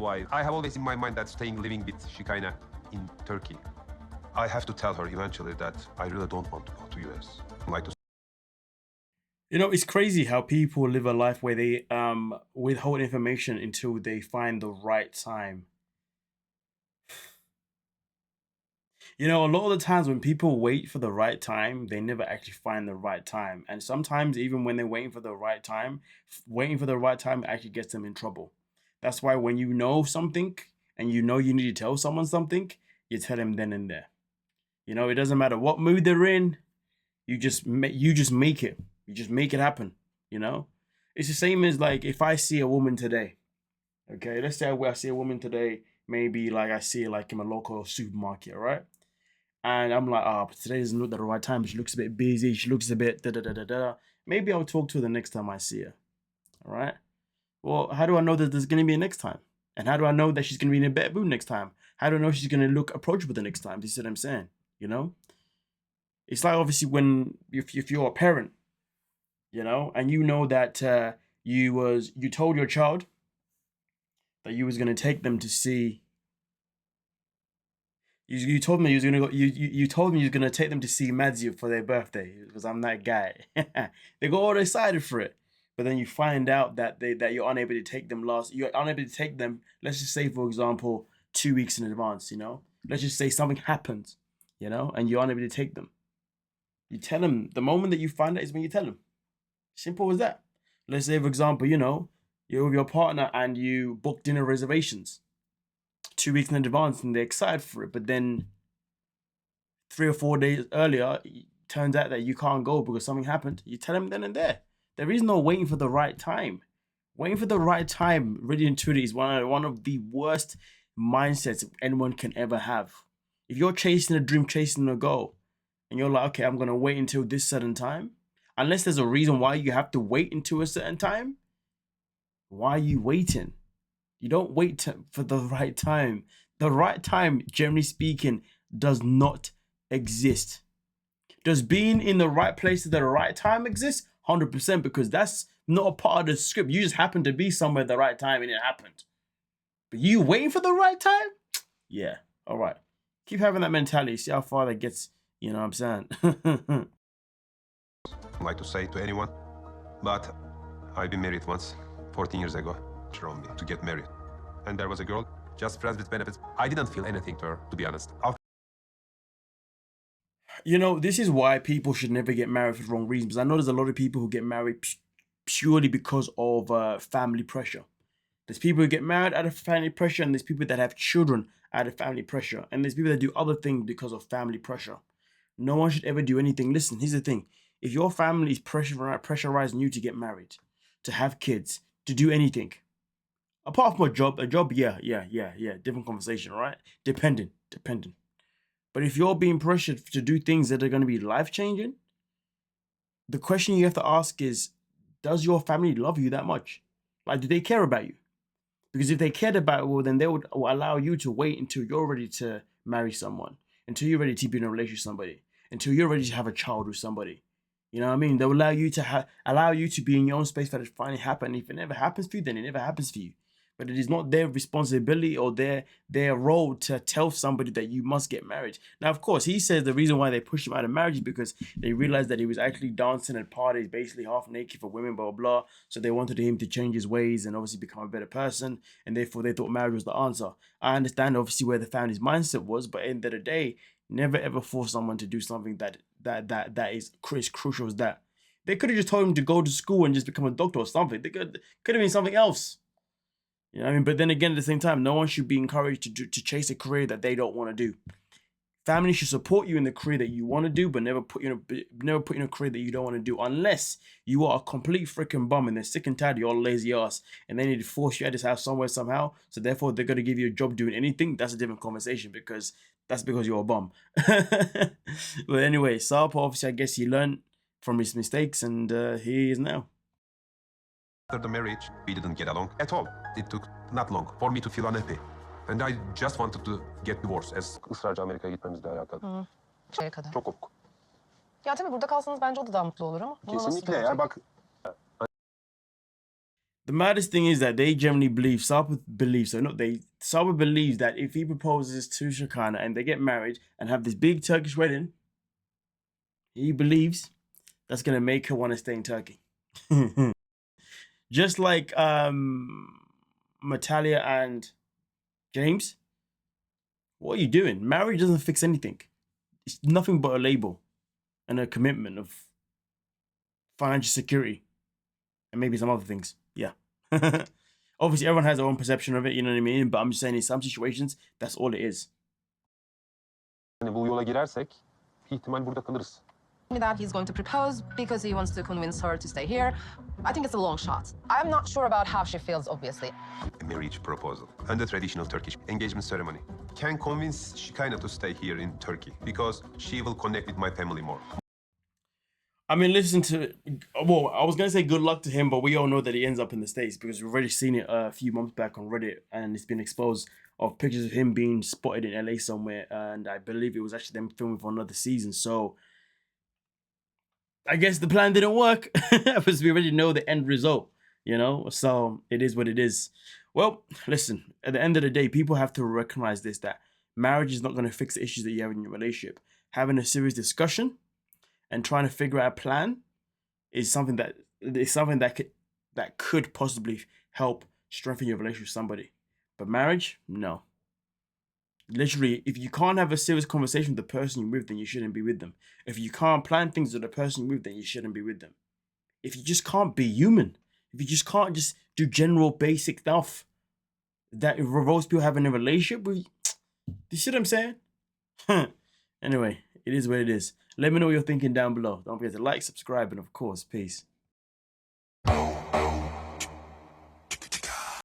why I have always in my mind that staying living with Shekinah in Turkey. I have to tell her eventually that I really don't want to go to US. Like to You know, it's crazy how people live a life where they withhold information until they find the right time. You know, a lot of the times when people wait for the right time, they never actually find the right time. And sometimes even when they're waiting for the right time, waiting for the right time actually gets them in trouble. That's why when you know something and you know you need to tell someone something, you tell them then and there. You know, it doesn't matter what mood they're in. You just make it. You just make it happen. You know, it's the same as like if I see a woman today. Okay, let's say I see a woman today. Maybe like I see her like in a local supermarket, right? And I'm like, oh, but today is not the right time. She looks a bit busy. She looks a bit da da da da da. Maybe I'll talk to her the next time I see her. All right. Well, how do I know that there's gonna be a next time? And how do I know that she's gonna be in a better mood next time? How do I know she's gonna look approachable the next time? You see what I'm saying? You know, it's like obviously when if you're a parent, you know, and you know that you told your child that you was gonna take them to see. You told me you was gonna go. You told me you was gonna take them to see Madzie for their birthday because I'm that guy. They got all excited for it, but then you find out that you're unable to take them You're unable to take them. Let's just say, for example, 2 weeks in advance. You know, let's just say something happens. You know, and you're unable to take them. You tell them the moment that you find out is when you tell them. Simple as that. Let's say, for example, you know, you're with your partner and you book dinner reservations 2 weeks in advance and they're excited for it, but then 3 or 4 days earlier, it turns out that you can't go because something happened. You tell them then and there. There is no waiting for the right time. Waiting for the right time, really and truly, is one of the worst mindsets anyone can ever have. If you're chasing a dream, chasing a goal, and you're like, okay, I'm gonna wait until this certain time, unless there's a reason why you have to wait until a certain time, why are you waiting? You don't wait for the right time. The right time, generally speaking, does not exist. Does being in the right place at the right time exist? 100%, because that's not a part of the script. You just happen to be somewhere at the right time and it happened. But you waiting for the right time? Yeah, all right. Keep having that mentality. See how far that gets, you know what I'm saying? like to say to anyone, but I've been married once, 14 years ago, on me to get married. And there was a girl, just friends with benefits. I didn't feel anything to her, to be honest. You know, this is why people should never get married for the wrong reasons. I know there's a lot of people who get married purely because of family pressure. There's people who get married out of family pressure, and there's people that have children out of family pressure, and there's people that do other things because of family pressure. No one should ever do anything. Listen, here's the thing. If your family is pressurizing you to get married, to have kids, to do anything, apart from a job, yeah, different conversation, right? Dependent. But if you're being pressured to do things that are going to be life-changing, the question you have to ask is, does your family love you that much? Like, do they care about you? Because if they cared about it, well, then they would allow you to wait until you're ready to marry someone, until you're ready to be in a relationship with somebody, until you're ready to have a child with somebody. You know what I mean? They'll allow you to be in your own space for it to finally happen. If it never happens for you, then it never happens for you. But it is not their responsibility or their role to tell somebody that you must get married. Now, of course, he says the reason why they pushed him out of marriage is because they realized that he was actually dancing at parties, basically half naked for women, blah, blah, blah. So they wanted him to change his ways and obviously become a better person. And therefore, they thought marriage was the answer. I understand, obviously, where the family's mindset was. But at the end of the day, never ever force someone to do something that is crucial as that. They could have just told him to go to school and just become a doctor or something. They could have been something else. You know what I mean? But then again, at the same time, no one should be encouraged to chase a career that they don't want to do. Family should support you in the career that you want to do, but never put you in a career that you don't want to do, unless you are a complete freaking bum and they're sick and tired of your lazy ass, and they need to force you out of this house somewhere somehow. So therefore, they're gonna give you a job doing anything. That's a different conversation because you're a bum. But anyway, Sarper, obviously, I guess he learned from his mistakes, and here he is now. After the marriage, we didn't get along at all. It took not long for me to feel unhappy. And I just wanted to get divorced as ısrarcı Amerika'ya gitmemizle alakalı. Şeye kadar. Çok kopuk. Ya tabii burada kalsanız bence o da daha mutlu olur ama. Kesinlikle ya bak. The maddest thing is that they generally believe, Sarper believes, so not they, Sarper believes that if he proposes to Shekinah and they get married and have this big Turkish wedding, he believes that's going to make her want to stay in Turkey. Just like Natalia and James, what are you doing? Marriage doesn't fix anything. It's nothing but a label and a commitment of financial security and maybe some other things. Yeah. Obviously, everyone has their own perception of it, you know what I mean? But I'm just saying in some situations, that's all it is. Yani bu yola girersek ihtimal burada kalırız. That he's going to propose because he wants to convince her to stay here. I think it's a long shot. I'm not sure about how she feels, obviously. A marriage proposal and the traditional Turkish engagement ceremony can convince Shekinah to stay here in Turkey because she will connect with my family more. I mean, listen to, well, I was going to say good luck to him, but we all know that he ends up in the States because we've already seen it a few months back on Reddit and it's been exposed of pictures of him being spotted in LA somewhere. And I believe it was actually them filming for another season. So I guess the plan didn't work because we already know the end result, you know? So it is what it is. Well, listen, at the end of the day, people have to recognize this, that marriage is not going to fix the issues that you have in your relationship. Having a serious discussion and trying to figure out a plan is something that could possibly help strengthen your relationship with somebody. But marriage, no. Literally, if you can't have a serious conversation with the person you're with, then you shouldn't be with them. If you can't plan things with the person you're with, then you shouldn't be with them. If you just can't be human, if you just can't just do general basic stuff that most people have in a relationship with, you see what I'm saying? Anyway, it is what it is. Let me know what you're thinking down below. Don't forget to like, subscribe, and of course, peace.